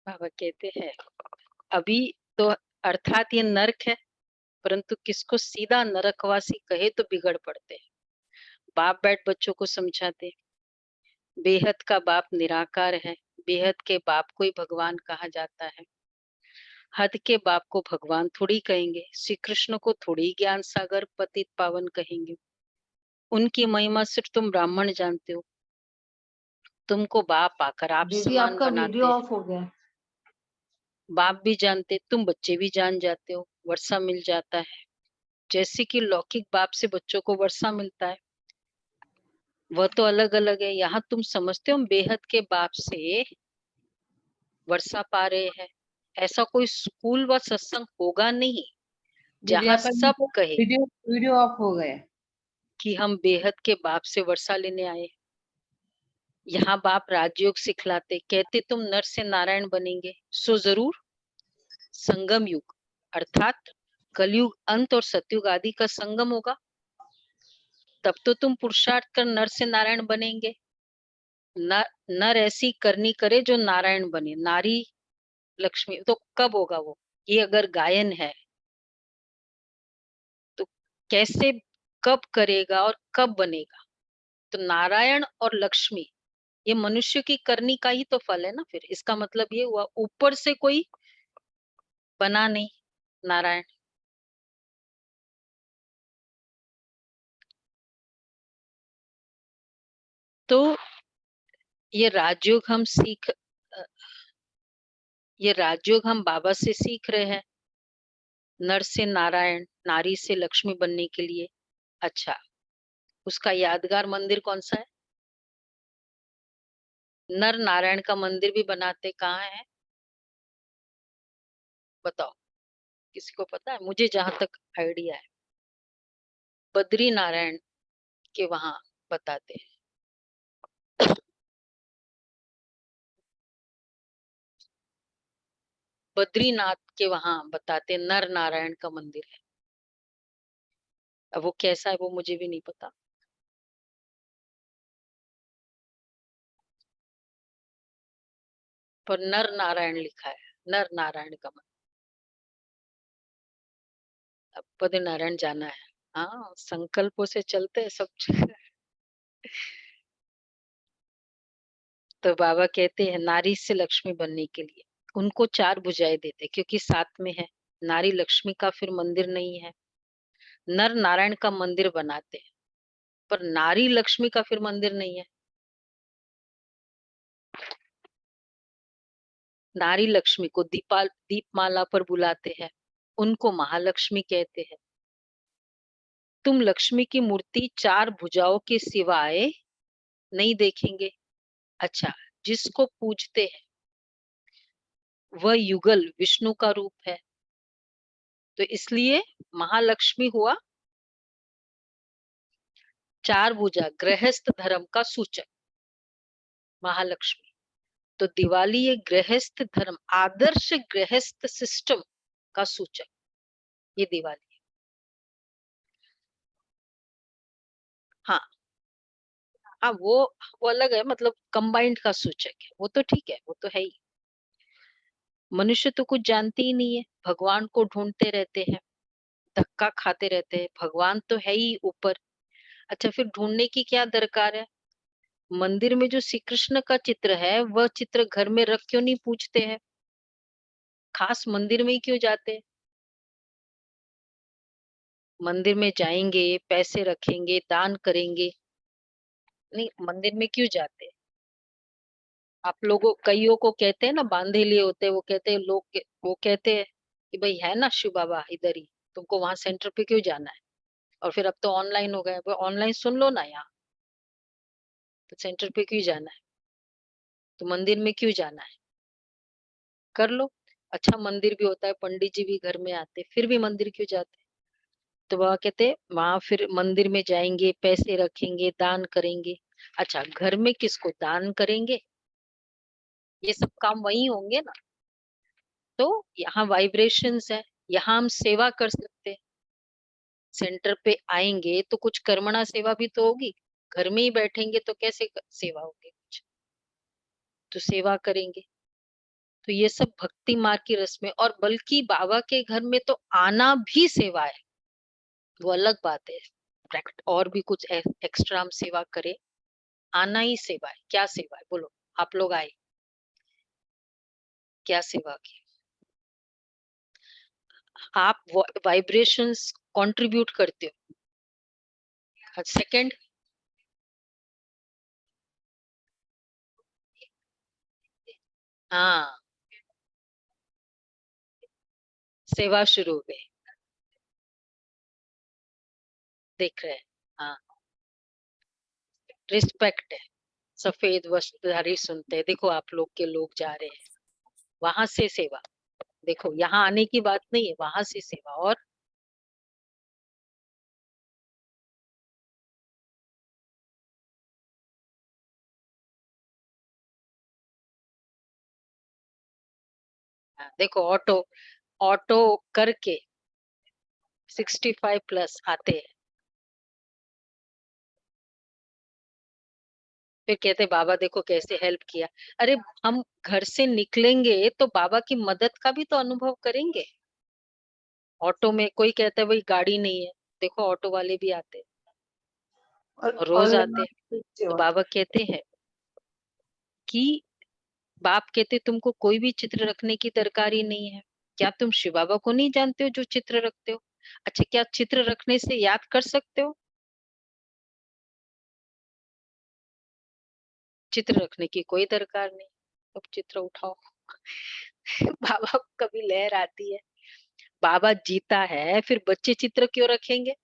बाबा कहते हैं अभी तो अर्थात ये नरक है, परंतु किसको सीधा नरकवासी कहे तो बिगड़ पड़ते हैं। बाप बैठ बच्चों को समझाते, बेहद का बाप निराकार है, बेहद के बाप को ही भगवान कहा जाता है। हद के बाप को भगवान थोड़ी कहेंगे, श्री कृष्ण को थोड़ी ज्ञान सागर पतित पावन कहेंगे। उनकी महिमा सिर्फ तुम ब्राह्मण जानते हो, तुमको बाप आकर आप दीदी समान आपका बनाते वीडियो हैं। ऑफ हो गया। बाप भी जानते, तुम बच्चे भी जान जाते हो, वर्षा मिल जाता है। जैसे कि लौकिक बाप से बच्चों को वर्षा मिलता है, वह तो अलग अलग है। यहाँ तुम समझते हो हम बेहद के बाप से वर्षा पा रहे हैं। ऐसा कोई स्कूल व सत्संग होगा नहीं दीदी जहाँ आपका सब कहे वीडियो वीडियो ऑफ हो गया। कि हम बेहद के बाप से वर्षा लेने आए। यहाँ बाप राजयोग सिखलाते, कहते तुम नर से नारायण बनेंगे, सो जरूर संगम युग अर्थात कलयुग अंत और सतयुग आदि का संगम होगा, तब तो तुम पुरुषार्थ कर नर से नारायण बनेंगे। नर ऐसी करनी करे जो नारायण बने, नारी लक्ष्मी। तो कब होगा वो? ये अगर गायन है तो कैसे, कब करेगा और कब बनेगा? तो नारायण और लक्ष्मी ये मनुष्य की करनी का ही तो फल है ना। फिर इसका मतलब ये हुआ ऊपर से कोई बना नहीं नारायण। तो ये राजयोग हम ये राजयोग हम बाबा से सीख रहे हैं, नर से नारायण, नारी से लक्ष्मी बनने के लिए। अच्छा, उसका यादगार मंदिर कौन सा है? नर नारायण का मंदिर भी बनाते कहाँ है बताओ, किसी को पता है? मुझे जहां तक आइडिया है बद्री नारायण के वहां बताते हैं। बद्रीनाथ के वहां बताते नर नारायण का मंदिर है। अब वो कैसा है वो मुझे भी नहीं पता। पर नर नारायण लिखा है, नर नारायण का मंदिर। अब बद्रीनारायण जाना है। हाँ, संकल्पों से चलते हैं सब। तो बाबा कहते हैं नारी से लक्ष्मी बनने के लिए उनको 4 भुजाएं देते, क्योंकि साथ में है। नारी लक्ष्मी का फिर मंदिर नहीं है। नर नारायण का मंदिर बनाते हैं, पर नारी लक्ष्मी का फिर मंदिर नहीं है। नारी लक्ष्मी को दीपमाला पर बुलाते हैं, उनको महालक्ष्मी कहते हैं। तुम लक्ष्मी की मूर्ति 4 भुजाओं के सिवाय नहीं देखेंगे। अच्छा, जिसको पूजते हैं वह युगल विष्णु का रूप है, तो इसलिए महालक्ष्मी हुआ 4 भुजा गृहस्थ धर्म का सूचक महालक्ष्मी। तो दिवाली एक गृहस्थ धर्म, आदर्श गृहस्थ सिस्टम का सूचक ये दिवाली है। हाँ हाँ, वो अलग है, मतलब कंबाइंड का सूचक है, वो तो ठीक है, वो तो है ही। मनुष्य तो कुछ जानते ही नहीं है, भगवान को ढूंढते रहते हैं, धक्का खाते रहते हैं। भगवान तो है ही ऊपर। अच्छा, फिर ढूंढने की क्या दरकार है? मंदिर में जो श्री कृष्ण का चित्र है वह चित्र घर में रख क्यों नहीं पूछते हैं? खास मंदिर में ही क्यों जाते हैं? मंदिर में जाएंगे, पैसे रखेंगे, दान करेंगे, नहीं मंदिर में क्यों जाते हैं? आप लोगों कईयों को कहते हैं ना, बांधे लिए होते हैं, वो कहते हैं वो कहते हैं कि भाई है ना शिव बाबा इधर ही, तुमको वहां सेंटर पे क्यों जाना है? और फिर अब तो ऑनलाइन हो गया, वो ऑनलाइन सुन लो ना यहाँ, तो सेंटर पे क्यों जाना है? तो मंदिर में क्यों जाना है? कर लो। अच्छा, मंदिर भी होता है, पंडित जी भी घर में आते, फिर भी मंदिर क्यों जाते? तो वह कहते वहां फिर मंदिर में जाएंगे, पैसे रखेंगे, दान करेंगे। अच्छा, घर में किसको दान करेंगे? ये सब काम वही होंगे ना। तो यहाँ वाइब्रेशंस है, यहाँ हम सेवा कर सकते हैं। सेंटर पे आएंगे तो कुछ कर्मणा सेवा भी तो होगी। घर में ही बैठेंगे तो कैसे सेवा होगी कुछ? तो सेवा करेंगे। तो ये सब भक्ति मार्ग की रस्में, और बल्कि बाबा के घर में तो आना भी सेवा है, वो अलग बात है। और भी कुछ एक्स्ट्रा हम सेवा करें, आना ही सेवा है। क्या सेवा है बोलो? आप लोग आए, क्या सेवा की? आप वाइब्रेशंस कंट्रीब्यूट करते हो। सेकंड, हाँ, सेवा शुरू हो गई, देख रहे हैं। हाँ, रिस्पेक्ट है, सफेद वस्त्रधारी सुनते हैं, देखो आप लोग के लोग जा रहे हैं, वहां से सेवा। देखो यहाँ आने की बात नहीं है, वहां से सेवा। और देखो ऑटो ऑटो करके 65 प्लस आते हैं, फिर कहते बाबा देखो कैसे हेल्प किया। अरे हम घर से निकलेंगे तो बाबा की मदद का भी तो अनुभव करेंगे। ऑटो में कोई कहता है भाई गाड़ी नहीं है, देखो ऑटो वाले भी आते हैं, रोज आते हैं। तो बाबा कहते हैं कि बाप कहते तुमको कोई भी चित्र रखने की दरकारी नहीं है। क्या तुम शिव बाबा को नहीं जानते हो जो चित्र रखते हो? अच्छा, क्या चित्र रखने से याद कर सकते हो? चित्र रखने की कोई दरकार नहीं, अब चित्र उठाओ। बाबा को कभी लहर आती है, बाबा जीता है फिर बच्चे चित्र क्यों रखेंगे?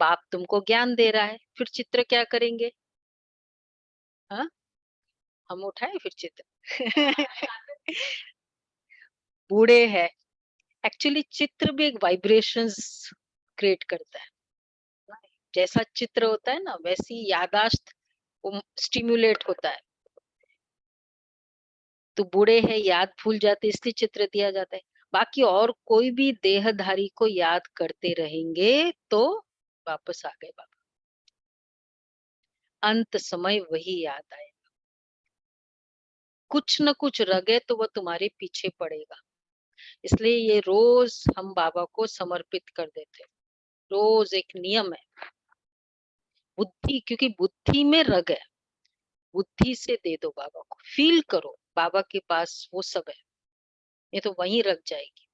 बाप तुमको ज्ञान दे रहा है, फिर चित्र क्या करेंगे? हाँ, हम उठाए फिर चित्र। बूढ़े हैं, एक्चुअली चित्र भी एक वाइब्रेशंस क्रिएट करता है। जैसा चित्र होता है ना वैसी यादाश्त स्टिम्युलेट होता है। तो बूढ़े हैं, याद भूल जाते, इसलिए चित्र दिया जाता है। बाकी और कोई भी देहधारी को याद करते रहेंगे तो वापस आ गए बाबा, अंत समय वही याद आए। कुछ न कुछ रह गए तो वह तुम्हारे पीछे पड़ेगा। इसलिए ये रोज हम बाबा को समर्पित कर देते हैं। रोज एक नियम है, बुद्धि, क्योंकि बुद्धि में रग है, बुद्धि से दे दो बाबा को, फील करो बाबा के पास वो सब है, ये तो वहीं रख जाएगी।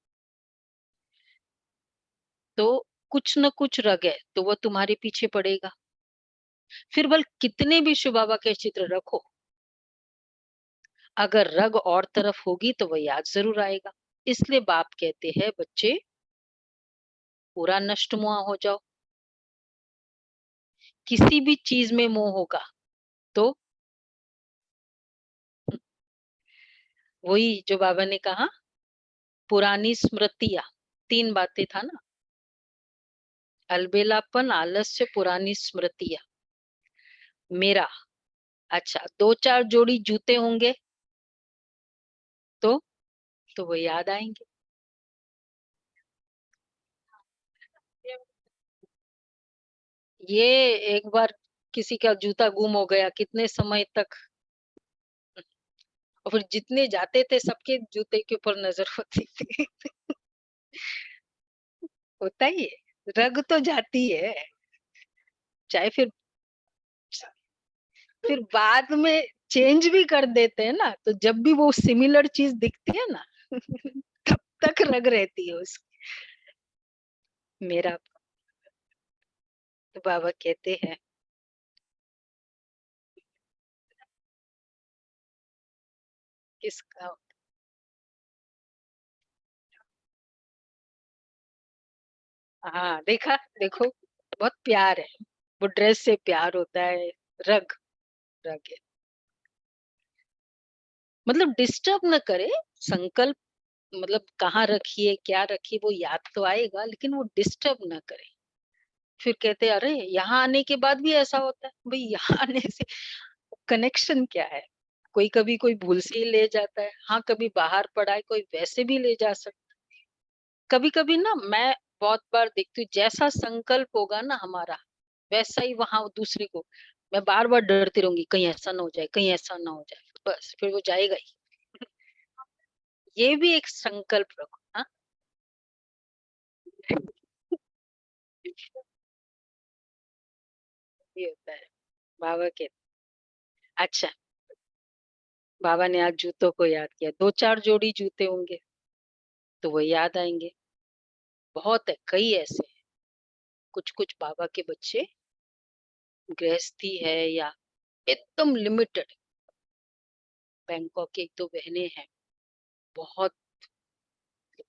तो कुछ न कुछ रग है तो वो तुम्हारे पीछे पड़ेगा। फिर बल कितने भी शिव बाबा के चित्र रखो, अगर रग और तरफ होगी तो वह याद जरूर आएगा। इसलिए बाप कहते हैं बच्चे पूरा नष्ट मुआ हो जाओ। किसी भी चीज में मोह होगा तो वही जो बाबा ने कहा, पुरानी स्मृतियां, 3 बातें था ना, अलबेलापन, आलस्य, पुरानी स्मृतियां। मेरा, अच्छा 2-4 जोड़ी जूते होंगे तो वो याद आएंगे। ये एक बार किसी का जूता गुम हो गया, कितने समय तक, और फिर जितने जाते थे सबके जूते के ऊपर नजर होती थी। होता ही है, रग तो जाती है, चाहे फिर बाद में चेंज भी कर देते हैं ना, तो जब भी वो सिमिलर चीज दिखती है ना, तब तक रग रहती है उसकी। मेरा, तो बाबा कहते हैं किसका, हाँ देखा, देखो बहुत प्यार है, वो ड्रेस से प्यार होता है, रग, रग है। मतलब डिस्टर्ब न करे, संकल्प, मतलब कहाँ रखिए क्या रखिए वो याद तो आएगा, लेकिन वो डिस्टर्ब ना करे। फिर कहते अरे यहाँ आने के बाद भी ऐसा होता है, भाई यहाँ आने से कनेक्शन क्या है? कोई कभी कोई भूल से ही ले जाता है, हाँ कभी बाहर पड़ा है, कोई वैसे भी ले जा सकता है। कभी कभी ना मैं बहुत बार देखती हूँ, जैसा संकल्प होगा ना हमारा वैसा ही वहां दूसरे को, मैं बार बार डरती रहूंगी कहीं ऐसा ना हो जाए, कहीं ऐसा ना हो जाए, बस फिर वो जाएगा ही। ये भी एक संकल्प रखो। हाँ, ये होता है बाबा के। अच्छा, बाबा ने आज जूतों को याद किया, 2-4 जोड़ी जूते होंगे तो वो याद आएंगे। बहुत है, कई ऐसे हैं। कुछ कुछ बाबा के बच्चे गृहस्थी है या एकदम लिमिटेड, बैंकॉक की 1-2 बहनें हैं, बहुत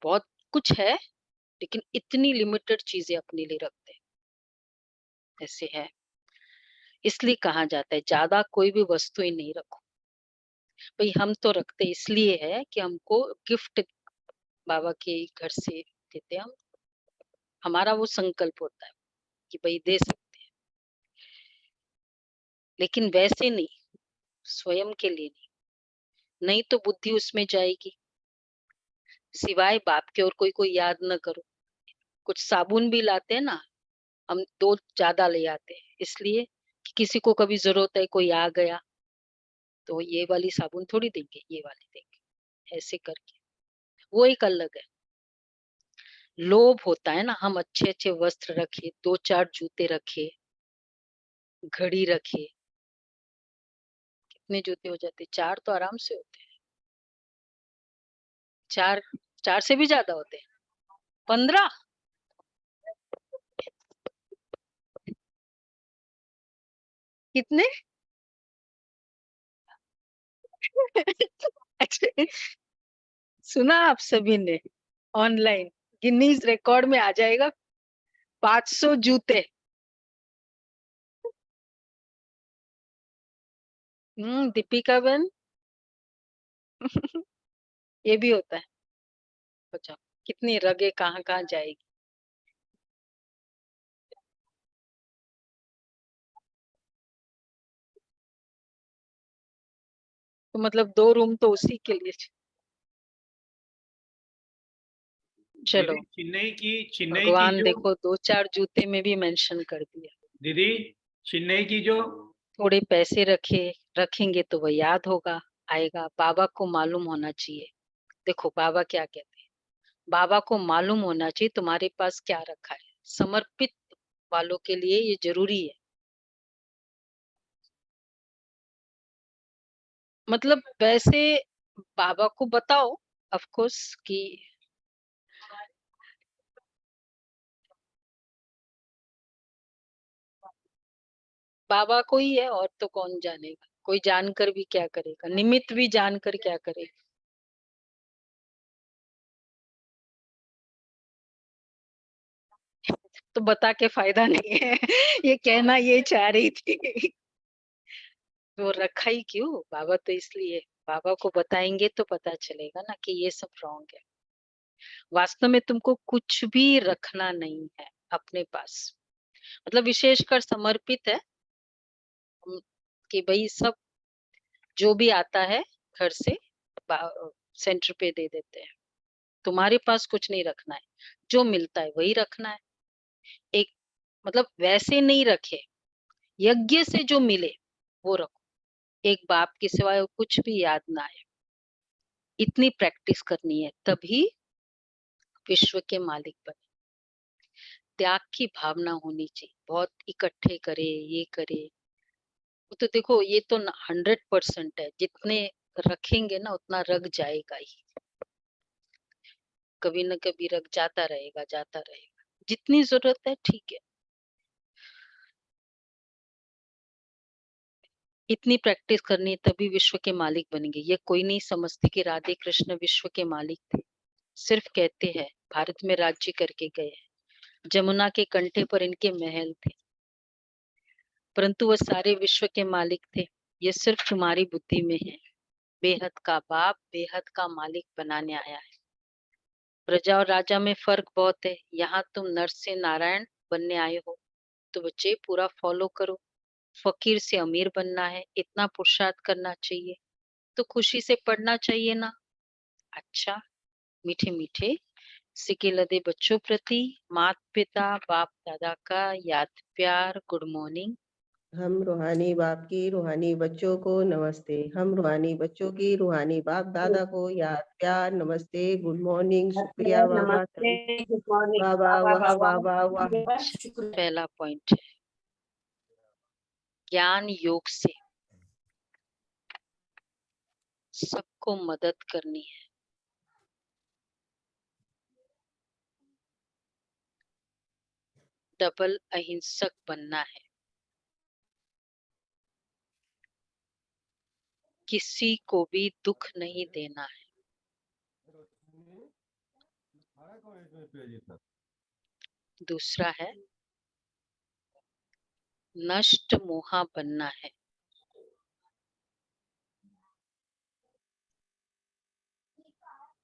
बहुत कुछ है, लेकिन इतनी लिमिटेड चीजें अपने लिए रखते हैं, ऐसे है। इसलिए कहा जाता है ज्यादा कोई भी वस्तु ही नहीं रखो। भाई हम तो रखते इसलिए है कि हमको गिफ्ट बाबा के घर से देते हैं हम, हमारा वो संकल्प होता है कि भाई दे सकते हैं, लेकिन वैसे नहीं, स्वयं के लिए नहीं तो बुद्धि उसमें जाएगी। सिवाय बाप के और कोई याद न करो। कुछ साबुन भी लाते हैं ना, हम 2 ज्यादा ले आते हैं, इसलिए कि किसी को कभी जरूरत है, कोई आ गया तो ये वाली साबुन थोड़ी देंगे, ये वाली देंगे, ऐसे करके वो एक अलग है। लोभ होता है ना, हम अच्छे अच्छे वस्त्र रखे, 2-4 जूते रखे, घड़ी रखे, कितने जूते हो जाते? 4 तो आराम से होते हैं, 4 से भी ज्यादा होते हैं, 15। कितने? अच्छा, सुना आप सभी ने? ऑनलाइन गिनीज रिकॉर्ड में आ जाएगा 500 जूते। दीपिका बहन ये भी होता है। अच्छा, कितनी रगे कहाँ कहाँ जाएगी। तो मतलब 2 रूम तो उसी के लिए। चलो, दीदी, चेन्नई की भगवान जो देखो 2-4 जूते में भी मेंशन कर दिया। दीदी चेन्नई की जो थोड़े पैसे रखेंगे तो वो याद होगा, आएगा। बाबा को मालूम होना चाहिए। देखो बाबा क्या कहते हैं, बाबा को मालूम होना चाहिए तुम्हारे पास क्या रखा है। समर्पित वालों के लिए ये जरूरी है। मतलब वैसे बाबा को बताओ ऑफ कोर्स कि बाबा को ही है, और तो कौन जानेगा। कोई जानकर भी क्या करेगा, निमित्त भी जानकर क्या करेगा। तो बता के फायदा नहीं है। ये कहना ये चाह रही थी। वो रखा ही क्यों बाबा, तो इसलिए बाबा को बताएंगे तो पता चलेगा ना कि ये सब रॉन्ग है। वास्तव में तुमको कुछ भी रखना नहीं है अपने पास। मतलब विशेषकर समर्पित है कि भाई सब जो भी आता है घर से सेंटर पे दे देते हैं। तुम्हारे पास कुछ नहीं रखना है, जो मिलता है वही रखना है। एक मतलब वैसे नहीं रखे, यज्ञ से जो मिले वो रखो। एक बाप के सिवाय कुछ भी याद ना आए, इतनी प्रैक्टिस करनी है, तभी विश्व के मालिक बने। त्याग की भावना होनी चाहिए, बहुत इकट्ठे करे, ये करे। वो तो देखो ये तो 100% है, जितने रखेंगे ना उतना रग जाएगा ही, कभी न कभी रग जाता रहेगा, जाता रहेगा। जितनी जरूरत है ठीक है, इतनी प्रैक्टिस करनी है, तभी विश्व के मालिक बनेंगे। ये कोई नहीं समझते कि राधे कृष्ण विश्व के मालिक थे, सिर्फ कहते हैं भारत में राज्य करके गए, जमुना के कंठे पर इनके महल थे, परंतु वह सारे विश्व के मालिक थे। ये सिर्फ तुम्हारी बुद्धि में है। बेहद का बाप बेहद का मालिक बनाने आया है। प्रजा और राजा में फर्क बहुत है। यहाँ तुम नर से नारायण बनने आए हो, तो बच्चे पूरा फॉलो करो। फकीर से अमीर बनना है, इतना पुरुषार्थ करना चाहिए, तो खुशी से पढ़ना चाहिए ना। अच्छा, मीठे मीठे सिके लदे बच्चों प्रति माता पिता बाप दादा का याद प्यार गुड मॉर्निंग। हम रूहानी बाप की रूहानी बच्चों को नमस्ते। हम रूहानी बच्चों की रूहानी बाप दादा को याद प्यार नमस्ते, गुड मॉर्निंग, शुक्रिया बाबा। नमस्ते, गुड मॉर्निंग बाबा वाह बाबा। बाबा वाह। पहला पॉइंट है, ज्ञान योग से सबको मदद करनी है। डबल अहिंसक बनना है किसी को भी दुख नहीं देना है। दूसरा है नष्ट मोहा बनना है।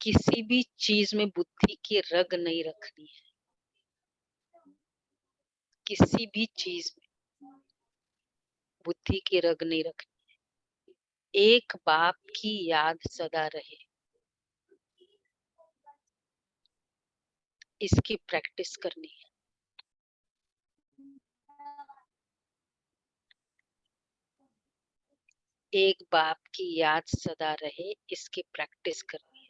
किसी भी चीज में बुद्धि की रग नहीं रखनी है। किसी भी चीज में बुद्धि की रग नहीं रखनी है। एक बाप की याद सदा रहे, इसकी प्रैक्टिस करनी है। एक बाप की याद सदा रहे, इसकी प्रैक्टिस करनी है।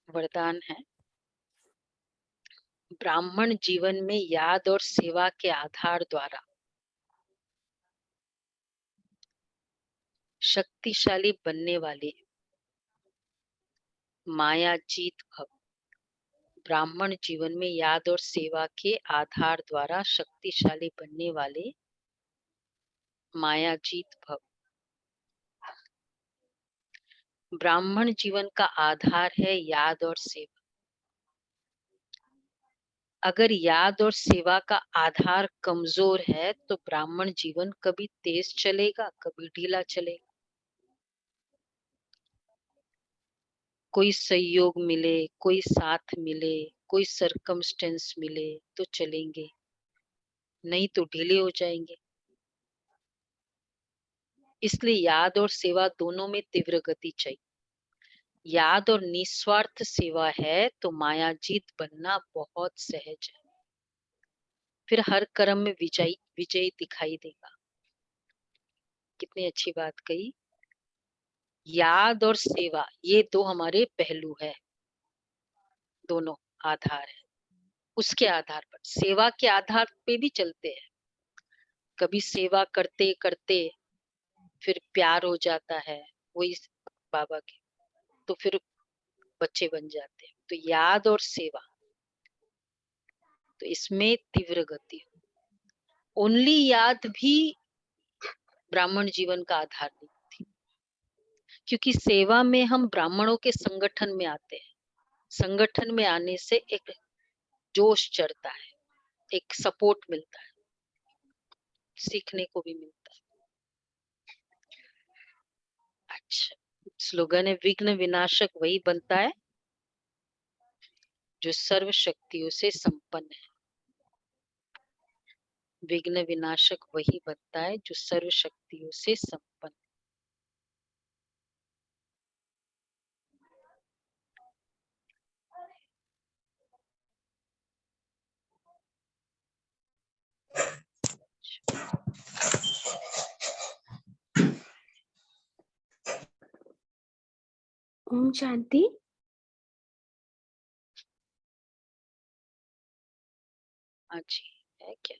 वरदान है ब्राह्मण जीवन में याद और सेवा के आधार द्वारा शक्तिशाली बनने वाले माया जीत भव। ब्राह्मण जीवन में याद और सेवा के आधार द्वारा शक्तिशाली बनने वाले माया जीत भव। ब्राह्मण जीवन का आधार है याद और सेवा। अगर याद और सेवा का आधार कमजोर है तो ब्राह्मण जीवन कभी तेज चलेगा, कभी ढीला चलेगा। कोई सहयोग मिले, कोई साथ मिले, कोई सरकमस्टेंस मिले तो चलेंगे, नहीं तो ढीले हो जाएंगे। इसलिए याद और सेवा दोनों में तीव्र गति चाहिए। याद और निस्वार्थ सेवा है तो माया जीत बनना बहुत सहज है। फिर हर कर्म में विजय दिखाई देगा। कितनी अच्छी बात कही। याद और सेवा ये दो हमारे पहलू है, दोनों आधार है। उसके आधार पर सेवा के आधार पे भी चलते हैं। कभी सेवा करते करते फिर प्यार हो जाता है वही बाबा के, तो फिर बच्चे बन जाते हैं। तो याद और सेवा, तो इसमें तीव्र गति। ओनली याद भी ब्राह्मण जीवन का आधार नहीं थी, क्योंकि सेवा में हम ब्राह्मणों के संगठन में आते हैं। संगठन में आने से एक जोश चढ़ता है, एक सपोर्ट मिलता है, सीखने को भी मिलता है। अच्छा, स्लोगन है विघ्न विनाशक वही बनता है जो सर्व शक्तियों से संपन्न है। विघ्न विनाशक वही बनता है जो सर्व शक्तियों से संपन्न है। ओम शांति। हाँ जी, है क्या?